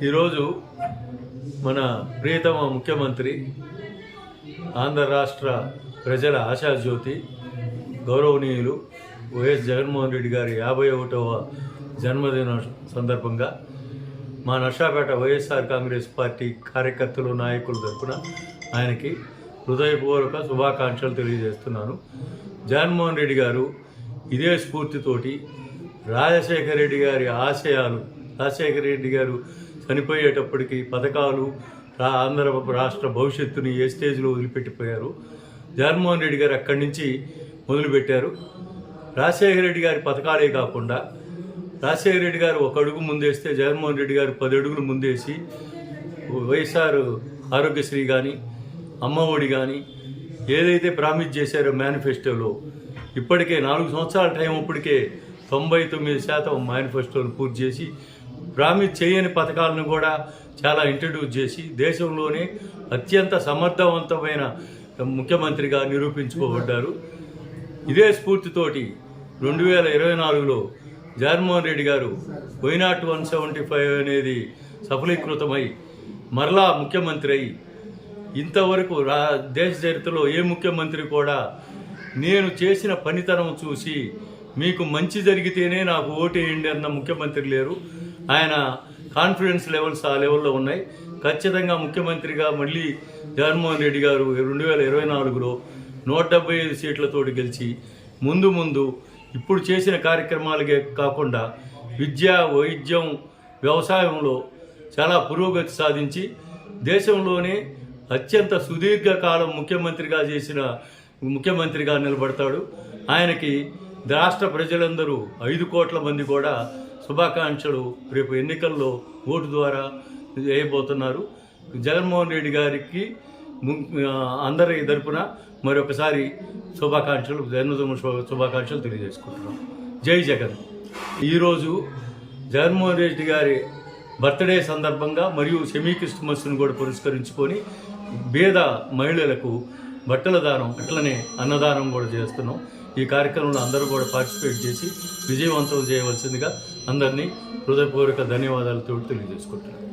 ఈరోజు మన ప్రియతమ ముఖ్యమంత్రి ఆంధ్ర రాష్ట్ర ప్రజల ఆశాజ్యోతి గౌరవనీయులు వైఎస్ జగన్మోహన్ రెడ్డి గారి 51వ జన్మదిన సందర్భంగా మా నర్సాపేట వైఎస్ఆర్ కాంగ్రెస్ పార్టీ కార్యకర్తలు నాయకుల తరపున ఆయనకి హృదయపూర్వక శుభాకాంక్షలు తెలియజేస్తున్నాను. జగన్మోహన్ రెడ్డి గారు ఇదే స్ఫూర్తితోటి రాజశేఖర రెడ్డి గారి ఆశయాలు, రాజశేఖర రెడ్డి గారు చనిపోయేటప్పటికి పథకాలు, ఆంధ్ర రాష్ట్ర భవిష్యత్తుని ఏ స్టేజ్లో వదిలిపెట్టిపోయారు. జగన్మోహన్ రెడ్డి గారు అక్కడి నుంచి మొదలుపెట్టారు. రాజశేఖర రెడ్డి గారి పథకాలే కాకుండా రాజశేఖర రెడ్డి గారు ఒక అడుగు ముందేస్తే జగన్మోహన్ రెడ్డి గారు 10 అడుగులు ముందేసి వైఎస్ఆర్ ఆరోగ్యశ్రీ కానీ, అమ్మఒడి కానీ ఏదైతే ప్రామిస్ చేశారో మేనిఫెస్టోలో ఇప్పటికే 4 సంవత్సరాల టైం అప్పటికే 99% మేనిఫెస్టోను పూర్తి చేసి ప్రామిస్ చేయని పథకాలను కూడా చాలా ఇంట్రడ్యూస్ చేసి దేశంలోనే అత్యంత సమర్థవంతమైన ముఖ్యమంత్రిగా నిరూపించుకోబడ్డారు. ఇదే స్ఫూర్తితోటి 2024లో జగన్మోహన్ రెడ్డి గారు వైనాట్ 175 అనేది సఫలీకృతమై మరలా ముఖ్యమంత్రి అయి ఇంతవరకు దేశ చరిత్రలో ఏ ముఖ్యమంత్రి కూడా నేను చేసిన పనితనం చూసి మీకు మంచి జరిగితేనే నాకు ఓటేయండి అన్న ముఖ్యమంత్రి లేరు. ఆయన కాన్ఫిడెన్స్ లెవెల్స్ ఆ లెవెల్లో ఉన్నాయి. ఖచ్చితంగా ముఖ్యమంత్రిగా మళ్ళీ జగన్మోహన్ రెడ్డి గారు 2024లో 175 సీట్లతోటి గెలిచి ముందు ఇప్పుడు చేసిన కార్యక్రమాలకే కాకుండా విద్య, వైద్యం, వ్యవసాయంలో చాలా పురోగతి సాధించి దేశంలోనే అత్యంత సుదీర్ఘకాలం ముఖ్యమంత్రిగా నిలబడతాడు. ఆయనకి రాష్ట్ర ప్రజలందరూ 5 కోట్ల మంది కూడా శుభాకాంక్షలు రేపు ఎన్నికల్లో ఓటు ద్వారా వేయబోతున్నారు. జగన్మోహన్ రెడ్డి గారికి అందరి తరపున మరొకసారి జన్మదిన శుభాకాంక్షలు తెలియజేసుకుంటున్నాం. జై జగన్. ఈరోజు జగన్మోహన్ రెడ్డి గారి బర్త్డే సందర్భంగా మరియు సెమీ క్రిస్మస్ను కూడా పురస్కరించుకొని పేద మహిళలకు బట్టల దానం అట్లనే అన్నదానం కూడా చేస్తున్నాం. ఈ కార్యక్రమంలో అందరూ కూడా పార్టిసిపేట్ చేసి విజయవంతం చేయవలసిందిగా అందరినీ హృదయపూర్వక ధన్యవాదాలతో తెలియజేసుకుంటున్నాను.